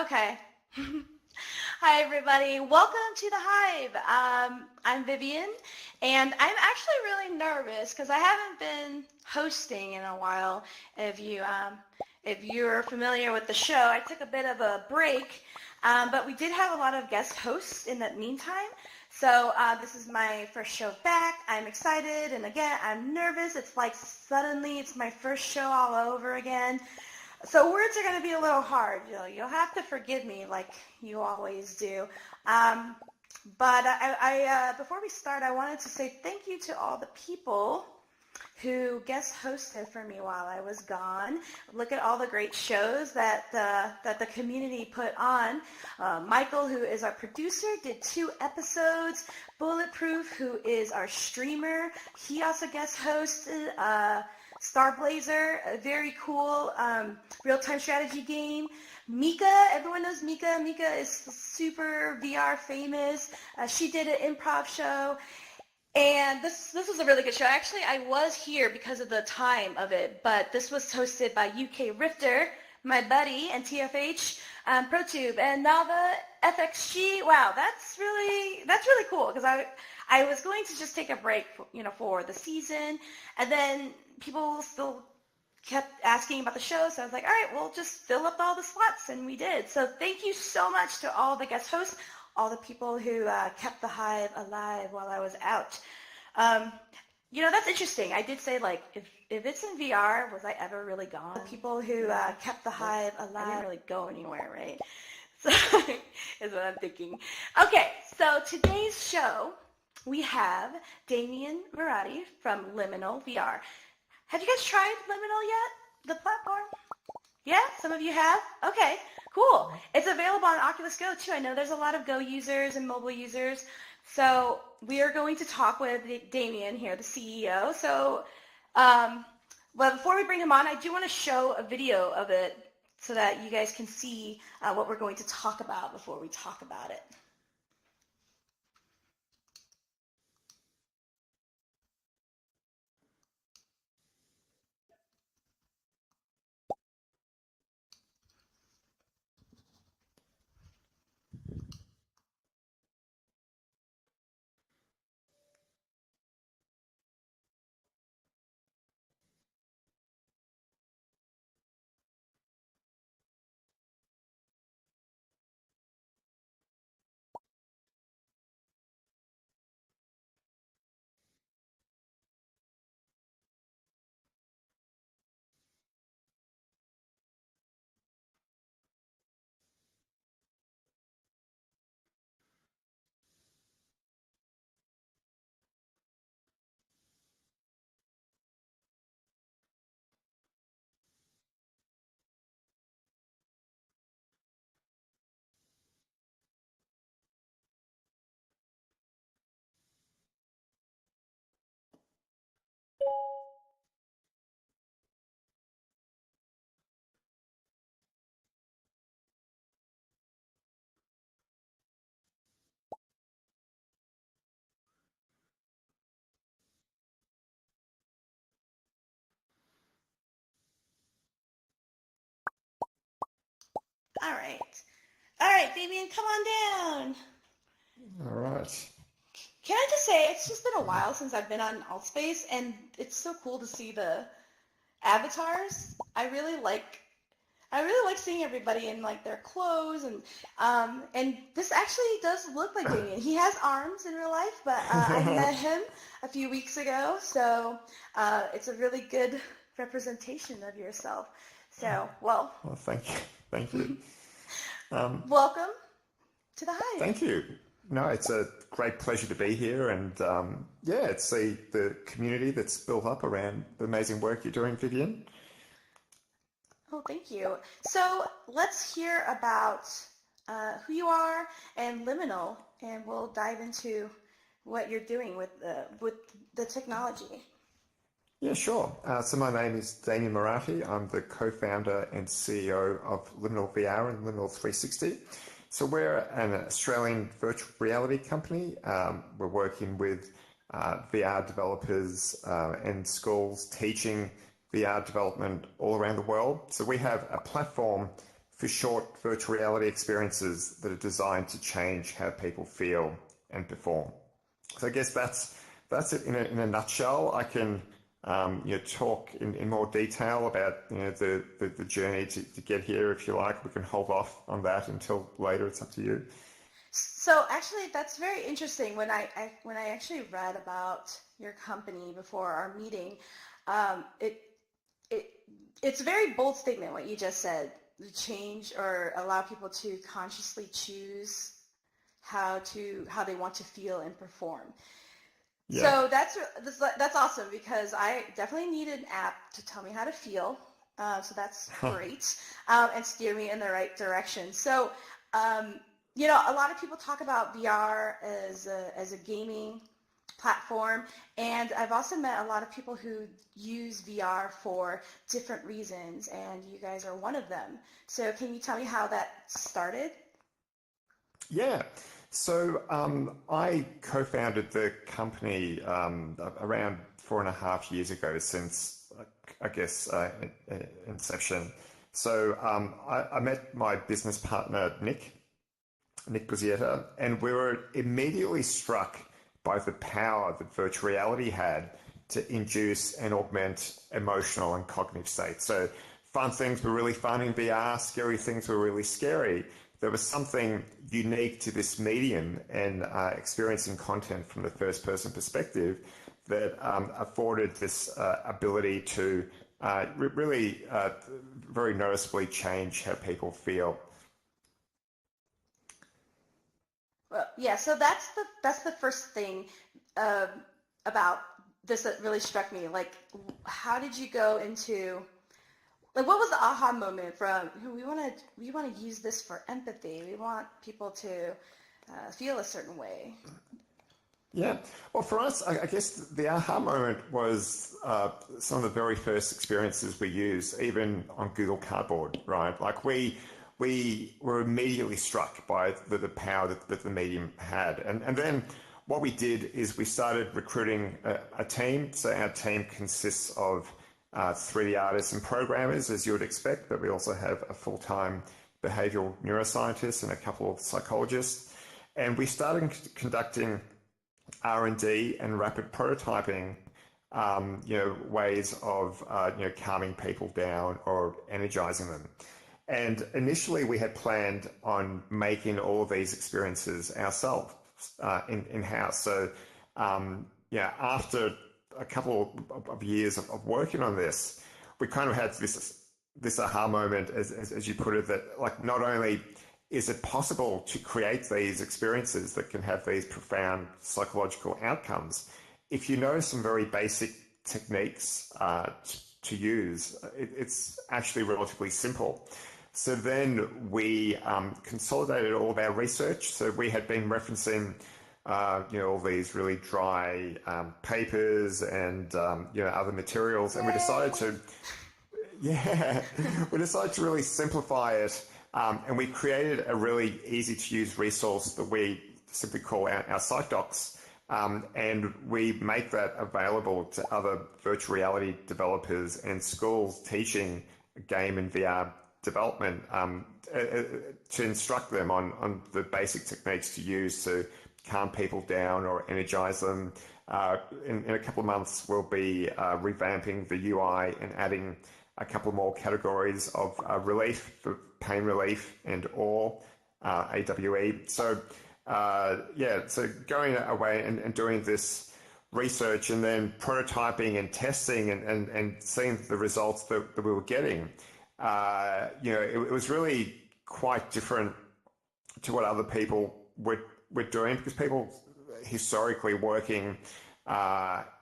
Okay. Hi, everybody. Welcome to the Hive. I'm Vivian, and I'm actually really nervous because I haven't been hosting in a while. If you're familiar with the show, I took a bit of a break, but we did have a lot of guest hosts in that meantime. So this is my first show back. I'm excited, and again, I'm nervous. It's like suddenly it's my first show all over again. So words are going to be a little hard. You'll have to forgive me like you always do. But before we start, I wanted to say thank you to all the people who guest hosted for me while I was gone. Look at all the great shows that the community put on. Michael, who is our producer, did 2 episodes. Bulletproof, who is our streamer, he also guest hosted. Starblazer, a very cool real-time strategy game. Mika, everyone knows Mika. Mika is super VR famous. She did an improv show. And this was a really good show. Actually, I was here because of the time of it, but this was hosted by UK Rifter, my buddy, and TFH ProTube, and Nava FXG. Wow, that's really cool because I was going to just take a break, for the season, and then people still kept asking about the show, so I was like, all right, we'll just fill up all the slots, and we did. So thank you so much to all the guest hosts, all the people who kept the Hive alive while I was out. That's interesting. I did say, if it's in VR, was I ever really gone? The people who kept the Hive alive, I didn't really go anywhere, right? So is what I'm thinking. Okay, so today's show, we have Damian Moratti from Liminal VR. Have you guys tried Liminal yet, the platform? Yeah, some of you have? Okay, cool. It's available on Oculus Go too. I know there's a lot of Go users and mobile users. So we are going to talk with Damian here, the CEO. So, but before we bring him on, I do want to show a video of it so that you guys can see what we're going to talk about before we talk about it. All right. All right, Damian, come on down. All right. Can I just say, it's just been a while since I've been on Altspace, and it's so cool to see the avatars. I really like seeing everybody in their clothes, and this actually does look like Damian. He has arms in real life, but I met him a few weeks ago, so it's a really good representation of yourself. So, well, Thank you. Thank you. welcome to the Hive. Thank you. No, it's a great pleasure to be here, and it's the community that's built up around the amazing work you're doing, Vivian. Oh, thank you. So let's hear about who you are and Liminal, and we'll dive into what you're doing with the technology. Yeah, sure. So my name is Damian Moratti. I'm the co-founder and CEO of Liminal VR and Liminal 360. So we're an Australian virtual reality company. We're working with VR developers and schools teaching VR development all around the world. So we have a platform for short virtual reality experiences that are designed to change how people feel and perform. So I guess that's it in a nutshell. I can talk in more detail about the journey to get here if you like. We can hold off on that until later. It's up to you. So actually, that's very interesting. When I actually read about your company before our meeting, um, it it's a very bold statement what you just said. Change or allow people to consciously choose how they want to feel and perform. Yeah. So that's awesome because I definitely need an app to tell me how to feel. So that's great, and steer me in the right direction. So, um, a lot of people talk about VR as a gaming platform, and I've also met a lot of people who use VR for different reasons, and you guys are one of them. So can you tell me how that started? Yeah. So I co-founded the company around 4.5 years ago since, I guess, inception. So I met my business partner, Nick Buzietta, and we were immediately struck by the power that virtual reality had to induce and augment emotional and cognitive states. So fun things were really fun in VR, scary things were really scary. There was something unique to this medium and experiencing content from the first person perspective that afforded this ability to really very noticeably change how people feel. Well, yeah, so that's the first thing um, about this that really struck me. Like, how did you go into like what was the aha moment from we want to use this for empathy. We want people to feel a certain way. Yeah. Well, for us, I guess the aha moment was some of the very first experiences we used, even on Google Cardboard, right? Like we were immediately struck by the power that the medium had. And then what we did is we started recruiting a team. So our team consists of 3D artists and programmers, as you would expect, but we also have a full-time behavioral neuroscientist and a couple of psychologists. And we started conducting R&D and rapid prototyping, ways of, calming people down or energizing them. And initially we had planned on making all of these experiences ourselves in-house. So, after a couple of years of working on this, we kind of had this aha moment, as you put it, that like not only is it possible to create these experiences that can have these profound psychological outcomes, if you know some very basic techniques to use, it's actually relatively simple. So then we consolidated all of our research. So we had been referencing, all these really dry papers and, other materials. And we decided to, we decided to really simplify it. And we created a really easy to use resource that we simply call our Psych Docs. And we make that available to other virtual reality developers and schools teaching game and VR development to instruct them on the basic techniques to use to calm people down or energize them. In a couple of months, we'll be revamping the UI and adding a couple more categories of relief, for pain relief and awe, AWE. So, so going away and doing this research and then prototyping and testing and seeing the results that we were getting, it was really quite different to what other people were doing, because people historically working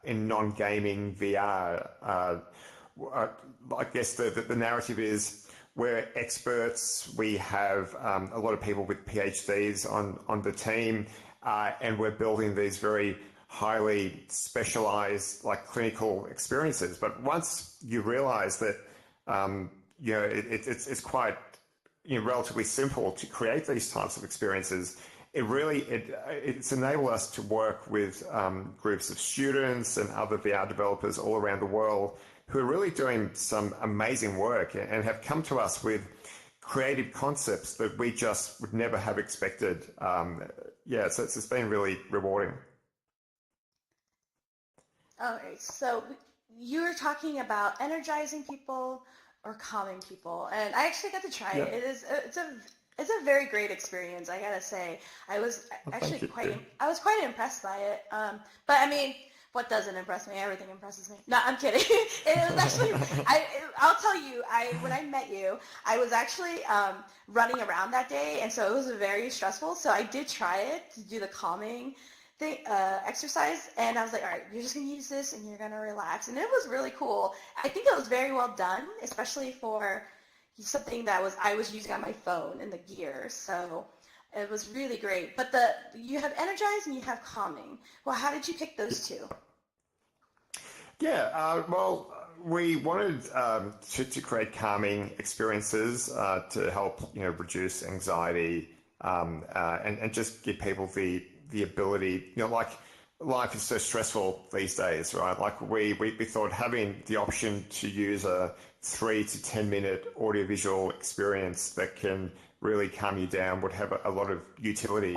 in non-gaming VR, I guess the narrative is we're experts. We have a lot of people with PhDs on the team, and we're building these very highly specialized, like clinical experiences. But once you realize that, it's quite relatively simple to create these types of experiences, it's enabled us to work with groups of students and other VR developers all around the world who are really doing some amazing work and have come to us with creative concepts that we just would never have expected. Yeah, so it's been really rewarding. All right, so you were talking about energizing people or calming people, and I actually got to try Yeah. it. It's a very great experience, I gotta say. I was Well, actually thank you. I was quite impressed by it. But I mean, what doesn't impress me? Everything impresses me. No, I'm kidding. It was actually I'll tell you, I when I met you, I was actually running around that day, and so it was very stressful. So I did try it to do the calming thing, exercise, and I was like, all right, you're just gonna use this and you're gonna relax, and it was really cool. I think it was very well done, especially for something that I was using on my phone in the gear, so it was really great. But you have energize and you have calming. Well, how did you pick those two? Yeah, well, we wanted to create calming experiences to help, reduce anxiety and just give people the ability, like life is so stressful these days, right? Like we thought having the option to use a 3 to 10 minute audiovisual experience that can really calm you down would have a lot of utility.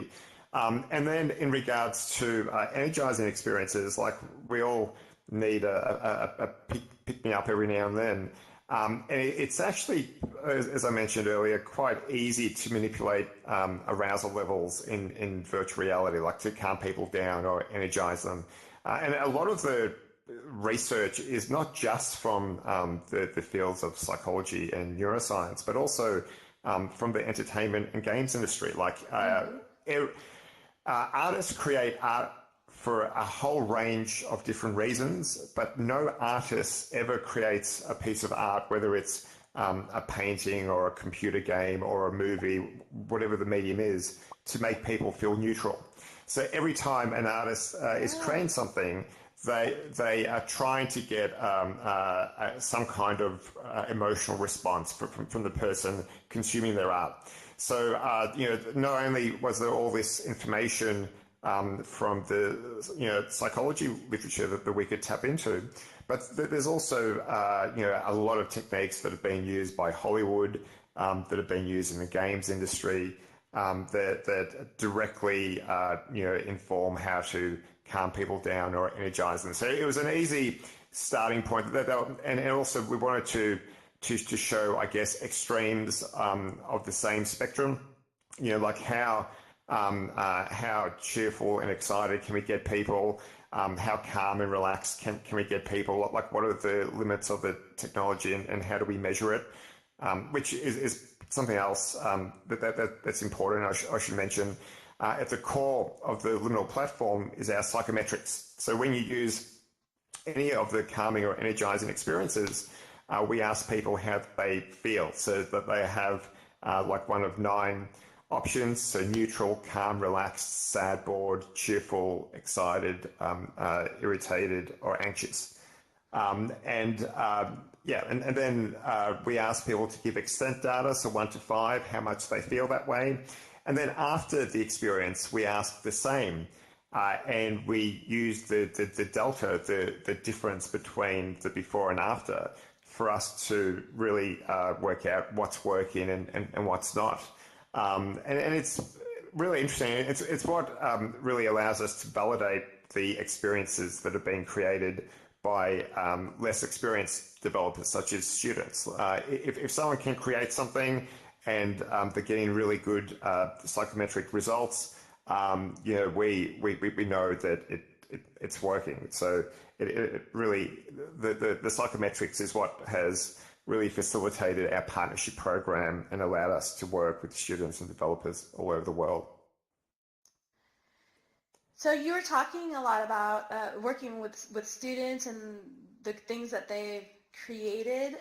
And then in regards to energizing experiences, like we all need a pick me up every now and then. And it's actually, as I mentioned earlier, quite easy to manipulate arousal levels in virtual reality, like to calm people down or energize them. And a lot of the research is not just from the fields of psychology and neuroscience, but also from the entertainment and games industry. Like artists create art for a whole range of different reasons, but no artist ever creates a piece of art, whether it's a painting or a computer game or a movie, whatever the medium is, to make people feel neutral. So every time an artist is creating something, they are trying to get some kind of emotional response from the person consuming their art. So, not only was there all this information from the psychology literature that we could tap into, but there's also a lot of techniques that have been used by Hollywood, that have been used in the games industry, that directly inform how to calm people down or energize them. So it was an easy starting point. And also we wanted to show, I guess, extremes of the same spectrum. Like how cheerful and excited can we get people? How calm and relaxed can we get people? Like what are the limits of the technology and how do we measure it? Which is something else that's important. I should mention. At the core of the Liminal platform is our psychometrics. So when you use any of the calming or energizing experiences, we ask people how they feel, so that they have like one of 9 options. So neutral, calm, relaxed, sad, bored, cheerful, excited, irritated, or anxious. And then we ask people to give extent data, so 1 to 5, how much they feel that way. And then after the experience, we ask the same. And we use the delta, the difference between the before and after, for us to really work out what's working and what's not. And it's really interesting. It's what really allows us to validate the experiences that have been created by less experienced developers, such as students. If someone can create something and they're getting really good psychometric results, we know that it's working. So it really, the psychometrics is what has really facilitated our partnership program and allowed us to work with students and developers all over the world. So you were talking a lot about working with students and the things that they've created.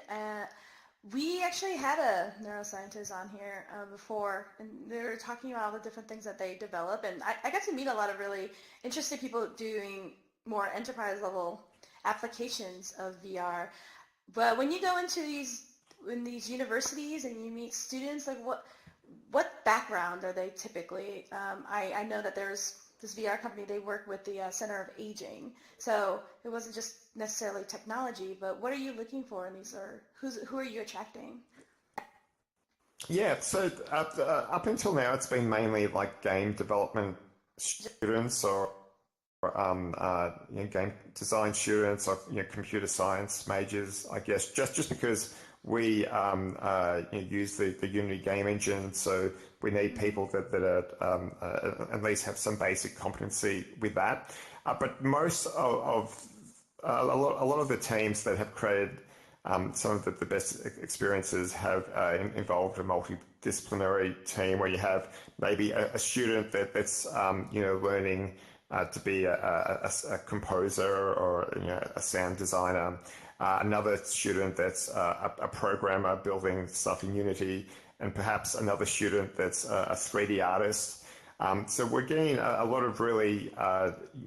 We actually had a neuroscientist on here before, and they were talking about all the different things that they develop. And I got to meet a lot of really interesting people doing more enterprise level applications of VR. But when you go into these universities and you meet students, like what background are they typically? I know that there's this VR company, they work with the Center of Aging. So it wasn't just necessarily technology, but what are you looking for in these, or who are you attracting? Yeah, so up until now, it's been mainly like game development students or game design students or computer science majors, I guess, just because we use the Unity game engine, so we need people that are at least have some basic competency with that. But most of a lot of the teams that have created some of the best experiences have involved a multidisciplinary team where you have maybe a student that's learning to be a composer or a sound designer, another student that's a programmer building stuff in Unity, and perhaps another student that's a 3D artist. So we're getting a lot of really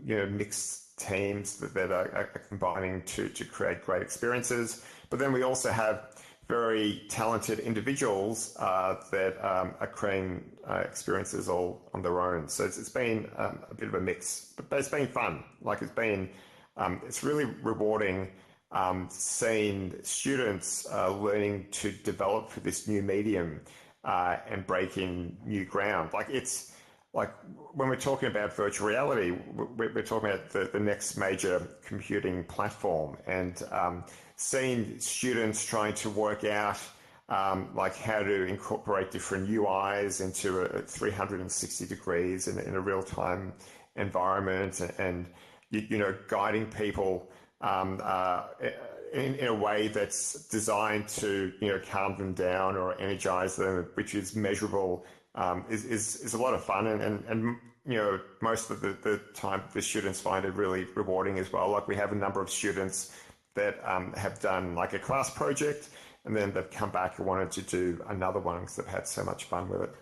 mixed teams that are combining to create great experiences. But then we also have very talented individuals that are creating experiences all on their own. So it's been a bit of a mix, but it's been fun. Like it's really rewarding seeing students learning to develop for this new medium and breaking new ground. Like when we're talking about virtual reality, we're talking about the next major computing platform, and seeing students trying to work out like how to incorporate different UIs into a 360 degrees in a real-time environment, and guiding people in a way that's designed to calm them down or energize them, which is measurable. Is a lot of fun, and most of the time the students find it really rewarding as well. Like we have a number of students that have done like a class project, and then they've come back and wanted to do another one because they've had so much fun with it.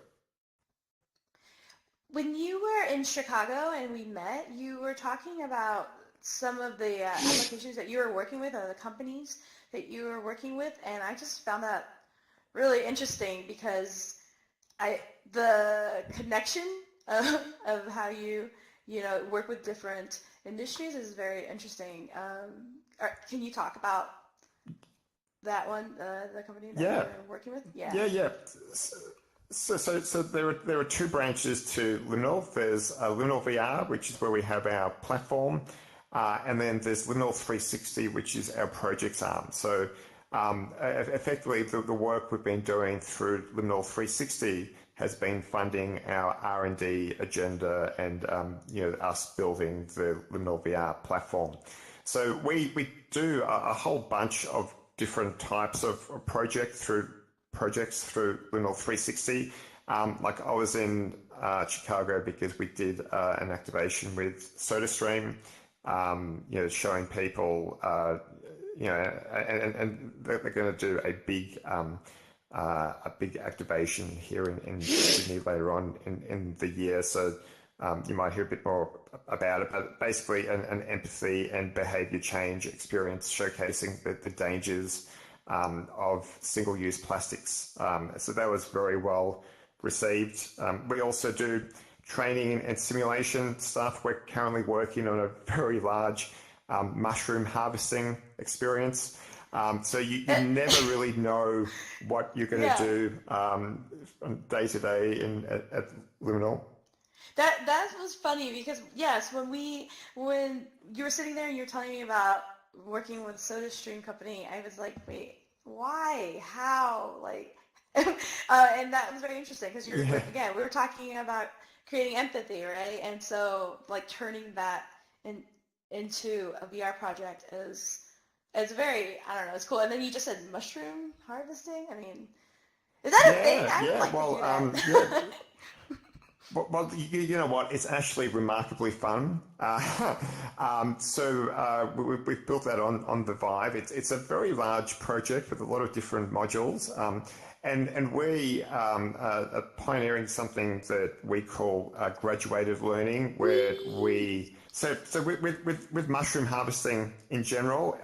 When you were in Chicago and we met, you were talking about some of the applications that you were working with or the companies that you were working with, and I just found that really interesting because the connection of how you work with different industries is very interesting. Can you talk about that one, the company that Yeah, you're working with? Yeah. yeah. So there are two branches to Liminal. There's Liminal VR, which is where we have our platform, and then there's Liminal 360, which is our projects arm. So effectively, the work we've been doing through Liminal 360 has been funding our R&D agenda and us building the Liminal VR platform. So we do a whole bunch of different types of projects through Liminal 360. Like I was in Chicago because we did an activation with SodaStream, showing people, and they're going to do a big activation here in Sydney later on in the year. So you might hear a bit more about it, but basically an empathy and behavior change experience showcasing the dangers of single-use plastics. So that was very well received. We also do training and simulation stuff. We're currently working on a very large mushroom harvesting experience. So you never really know what you're going to do day to day at Liminal. That was funny because yes, when you were sitting there and you were telling me about working with SodaStream company, I was like, wait, why, how, like, and that was very interesting because you're like, again, we were talking about creating empathy, right? And so like turning that into a VR project is very, I don't know, it's cool. And then you just said mushroom harvesting. I mean, is that a thing? I would like to do that. Well, you know what? It's actually remarkably fun. We've built that on the Vive. It's a very large project with a lot of different modules. And we are pioneering something that we call graduated learning, where with mushroom harvesting in general,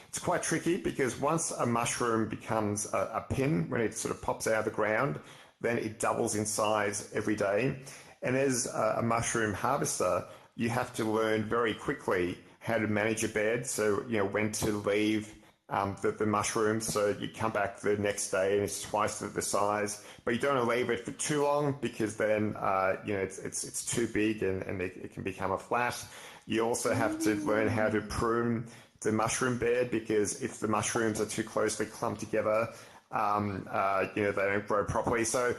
it's quite tricky because once a mushroom becomes a pin, when it sort of pops out of the ground, then it doubles in size every day. And as a mushroom harvester, you have to learn very quickly how to manage a bed. So, when to leave the mushrooms. So you come back the next day and it's twice the size, but you don't want to leave it for too long because then, it's too big and it can become a flat. You also have to learn how to prune the mushroom bed because if the mushrooms are too closely clumped together, they don't grow properly. So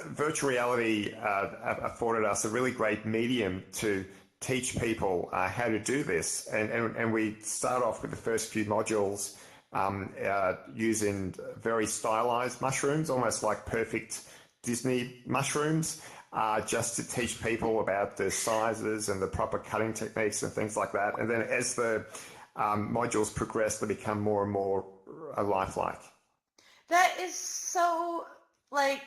virtual reality afforded us a really great medium to teach people how to do this. And we start off with the first few modules using very stylized mushrooms, almost like perfect Disney mushrooms, just to teach people about the sizes and the proper cutting techniques and things like that. And then as the modules progress, they become more and more lifelike. That is so, like,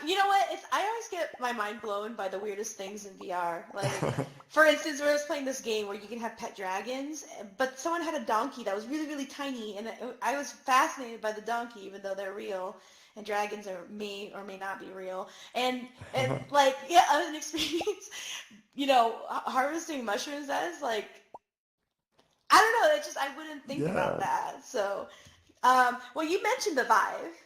you know what? I always get my mind blown by the weirdest things in VR. Like, for instance, we were playing this game where you can have pet dragons, but someone had a donkey that was really, really tiny, and I was fascinated by the donkey, even though they're real, and dragons may or may not be real. And like, yeah, I was an experience, harvesting mushrooms. That is like, I don't know. I wouldn't think about that. So, well, you mentioned the Vive.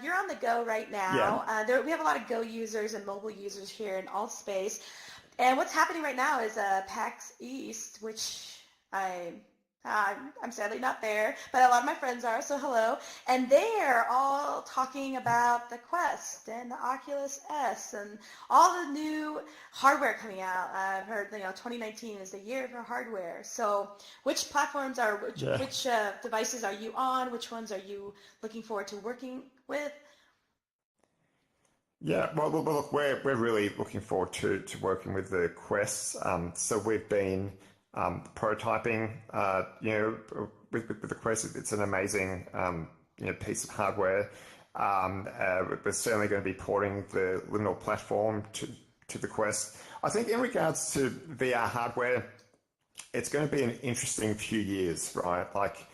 You're on the go right now. Yeah. We have a lot of Go users and mobile users here in Alt Space. And what's happening right now is PAX East, which I'm sadly not there, but a lot of my friends are, so hello. And they're all talking about the Quest and the Oculus S and all the new hardware coming out. I've heard, 2019 is the year for hardware. So which platforms which devices are you on? Which ones are you looking forward to working with? Yeah, well, look, we're really looking forward to working with the Quests. So we've been prototyping, with the Quest. It's an amazing, piece of hardware. We're certainly going to be porting the Liminal platform to the Quest. I think in regards to VR hardware, it's going to be an interesting few years, right? Like,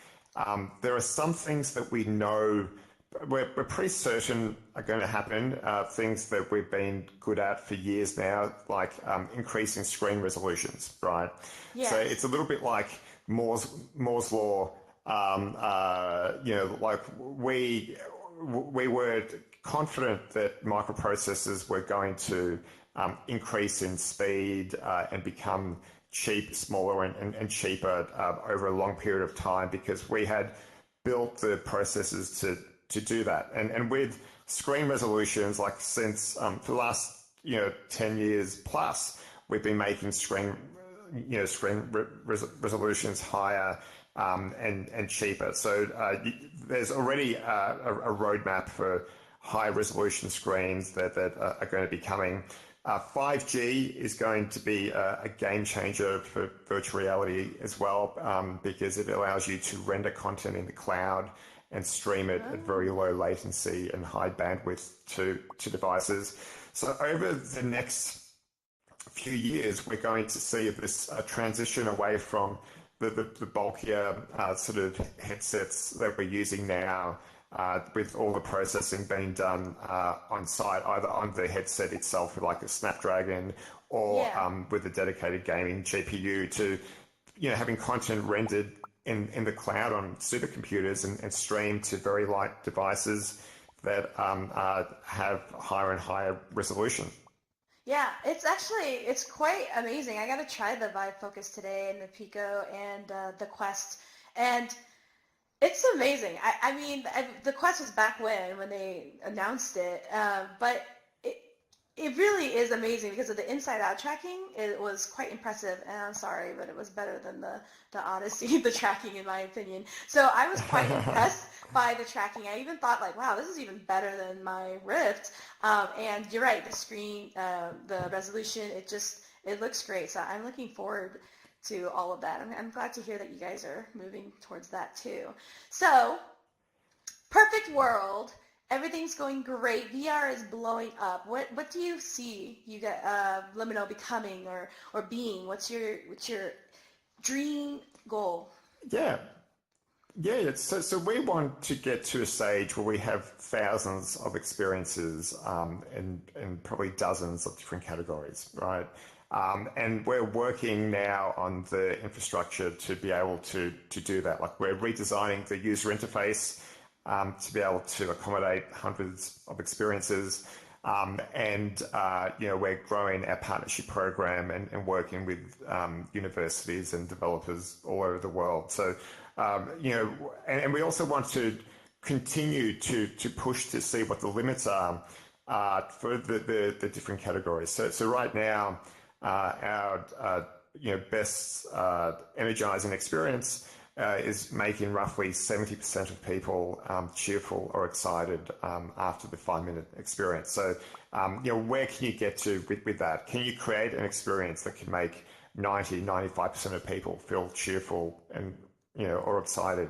there are some things that we know we're pretty certain are going to happen, things that we've been good at for years now, like increasing screen resolutions, right? Yes. So it's a little bit like Moore's law. Like we were confident that microprocessors were going to increase in speed and become smaller and cheaper over a long period of time because we had built the processors to do that. And with screen resolutions, like since for the last 10 years plus, we've been making screen resolutions higher and cheaper. So there's already a roadmap for high resolution screens that are going to be coming. 5G is going to be a game changer for virtual reality as well, because it allows you to render content in the cloud and stream it at very low latency and high bandwidth to devices. So over the next few years, we're going to see this transition away from the bulkier sort of headsets that we're using now, with all the processing being done on site, either on the headset itself with like a Snapdragon or with a dedicated gaming GPU, to having content rendered in the cloud on supercomputers and streamed to very light devices that have higher and higher resolution. Yeah, it's quite amazing. I got to try the Vive Focus today and the Pico and the Quest, and it's amazing. I mean, the Quest was back when they announced it, but it really is amazing because of the inside-out tracking. It was quite impressive, and I'm sorry, but it was better than the Odyssey, the tracking, in my opinion. So I was quite impressed by the tracking. I even thought, like, wow, this is even better than my Rift. And you're right, the screen, the resolution, it looks great. So I'm looking forward to all of that. I'm glad to hear that you guys are moving towards that too. So, perfect world. Everything's going great. VR is blowing up. What do you see you get Liminal becoming or being? What's your dream goal? Yeah. So we want to get to a stage where we have thousands of experiences in probably dozens of different categories, right? And we're working now on the infrastructure to be able to do that. Like we're redesigning the user interface to be able to accommodate hundreds of experiences. We're growing our partnership program and working with universities and developers all over the world. So, and we also want to continue to push to see what the limits are for the different categories. So right now, our best energizing experience is making roughly 70% of people cheerful or excited after the 5-minute experience. So, where can you get to with that? Can you create an experience that can make 95% of people feel cheerful and, or excited?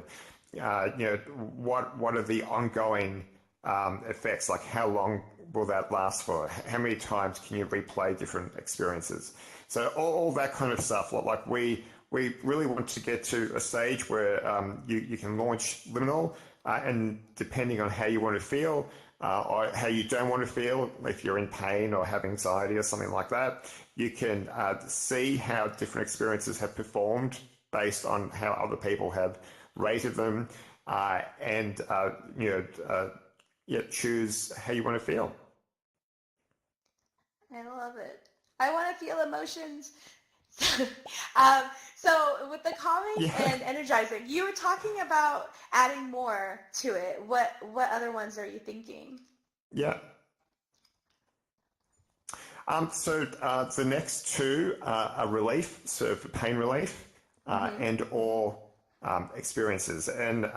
What are the ongoing effects? Like how long will that last for? How many times can you replay different experiences? So all that kind of stuff. Like we really want to get to a stage where you can launch Liminal, and depending on how you want to feel or how you don't want to feel, if you're in pain or have anxiety or something like that, you can see how different experiences have performed based on how other people have rated them, and choose how you want to feel. I love it. I want to feel emotions. So with the calming and energizing, you were talking about adding more to it. What other ones are you thinking? Yeah. So the next two are relief, so for pain relief, and or experiences. And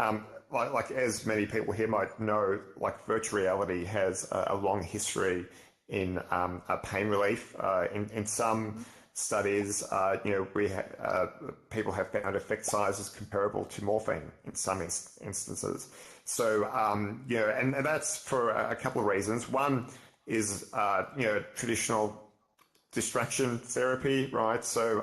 like as many people here might know, like virtual reality has a long history in pain relief. In some studies, people have found effect sizes comparable to morphine in some instances. So, and that's for a couple of reasons. One is, traditional distraction therapy, right? So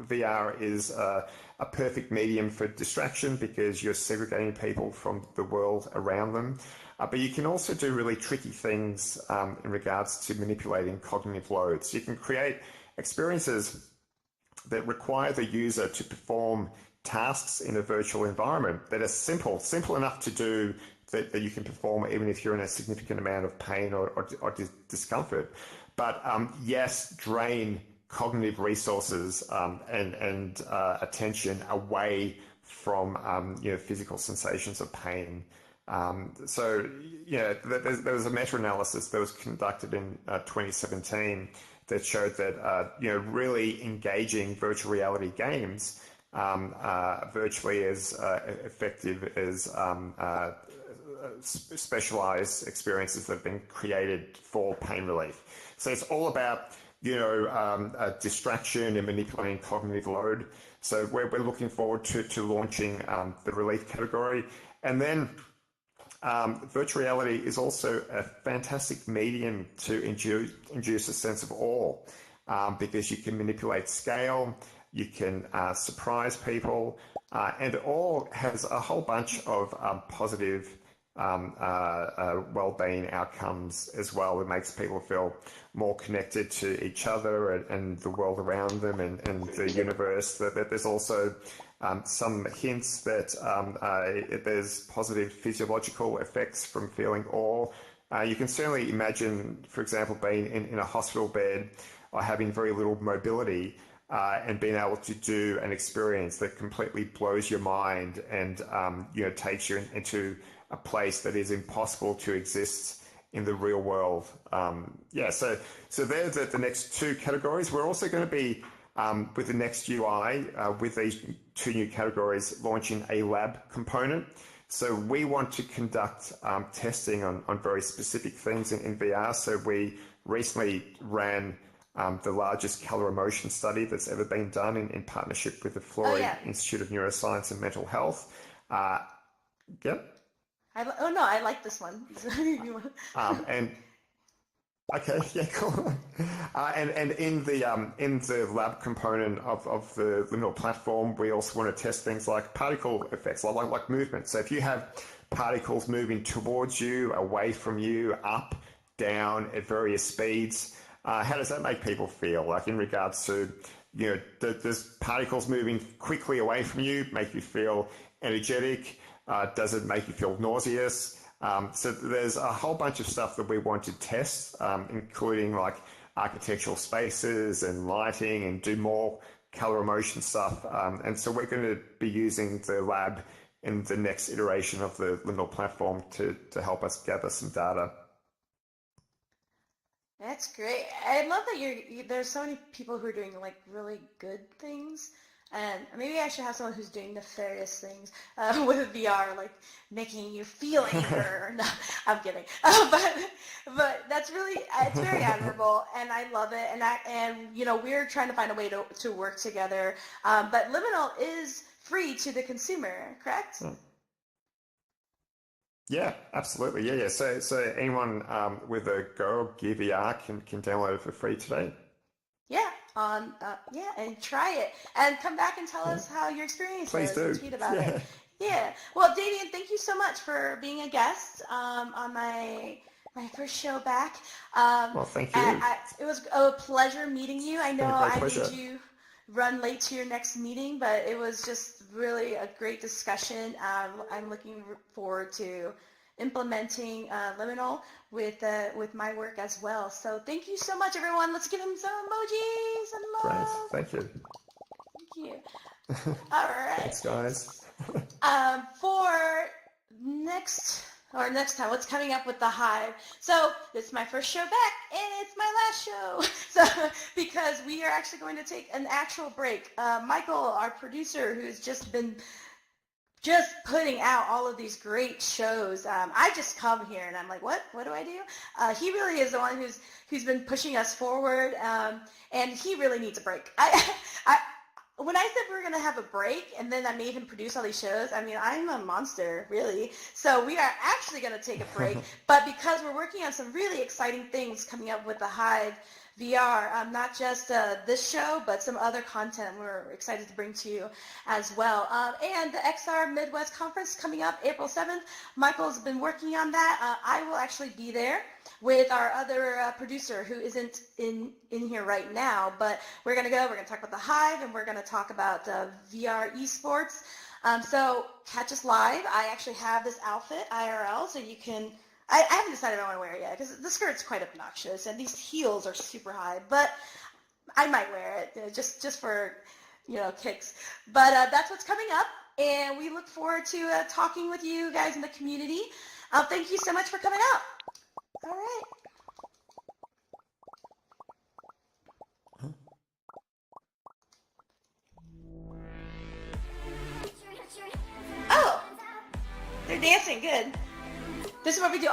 VR is a perfect medium for distraction because you're segregating people from the world around them. But you can also do really tricky things in regards to manipulating cognitive loads. You can create experiences that require the user to perform tasks in a virtual environment that are simple enough to do that you can perform even if you're in a significant amount of pain or discomfort. But yes, drain cognitive resources and attention away from physical sensations of pain. There was a meta-analysis that was conducted in 2017 that showed that really engaging virtual reality games virtually as effective as specialized experiences that have been created for pain relief. So it's all about distraction and manipulating cognitive load. So we're looking forward to launching the relief category. And then virtual reality is also a fantastic medium to induce a sense of awe because you can manipulate scale, you can surprise people, and awe has a whole bunch of positive well-being outcomes as well. It makes people feel more connected to each other and the world around them and the universe. There's also some hints that there's positive physiological effects from feeling awe. You can certainly imagine, for example, being in a hospital bed or having very little mobility and being able to do an experience that completely blows your mind and takes you into a place that is impossible to exist in the real world. So there's the next two categories. We're also going to be, with the next UI, with these two new categories, launching a lab component. So we want to conduct testing on very specific things in VR. So we recently ran the largest color emotion study that's ever been done in partnership with the Florey Institute of Neuroscience and Mental Health. I like this one. Okay, yeah, cool. And in the lab component of the Liminal platform, we also want to test things like particle effects, like movement. So if you have particles moving towards you, away from you, up, down at various speeds, How does that make people feel? Like in regards to, does particles moving quickly away from you make you feel energetic? Does it make you feel nauseous? So there's a whole bunch of stuff that we want to test, including like architectural spaces and lighting, and do more color emotion stuff. And so we're going to be using the lab in the next iteration of the Liminal platform to help us gather some data. That's great. I love that there's so many people who are doing like really good things. And maybe I should have someone who's doing nefarious things with VR, like making you feel anger. No, I'm kidding. But that's really, it's very admirable, and I love it. And we're trying to find a way to work together. But Liminal is free to the consumer, correct? Yeah, absolutely. Yeah. So anyone with a Go or Gear VR can download it for free today. Yeah, and try it, and come back and tell us how your experience Please was, do. and tweet about it. Yeah. Well, Damian, thank you so much for being a guest on my first show back. Well, thank you. It was a pleasure meeting you. I know I pleasure. made you run late to your next meeting, but it was just really a great discussion. I'm looking forward to implementing Liminal with my work as well. So thank you so much, everyone. Let's give him some emojis, some love. Great. Thank you. Thank you. All right. Thanks, guys. For next time, what's coming up with the Hive? So this is my first show back, and it's my last show. So because we are actually going to take an actual break. Michael, our producer, who's just been putting out all of these great shows. I just come here and I'm like, what do I do? He really is the one who's been pushing us forward, and he really needs a break. When I said we were going to have a break and then I made him produce all these shows, I mean, I'm a monster, really. So we are actually going to take a break, but because we're working on some really exciting things coming up with the Hive VR, not just this show, but some other content we're excited to bring to you as well. And the XR Midwest Conference coming up April 7th. Michael's been working on that. I will actually be there with our other producer who isn't in here right now, but we're going to talk about the Hive, and we're going to talk about VR esports. So catch us live. I actually have this outfit IRL, so you can... I haven't decided if I want to wear it yet, because the skirt's quite obnoxious, and these heels are super high, but I might wear it just for, kicks. But that's what's coming up, and we look forward to talking with you guys in the community. Thank you so much for coming out. All right. Oh, they're dancing. Good. This is what we do.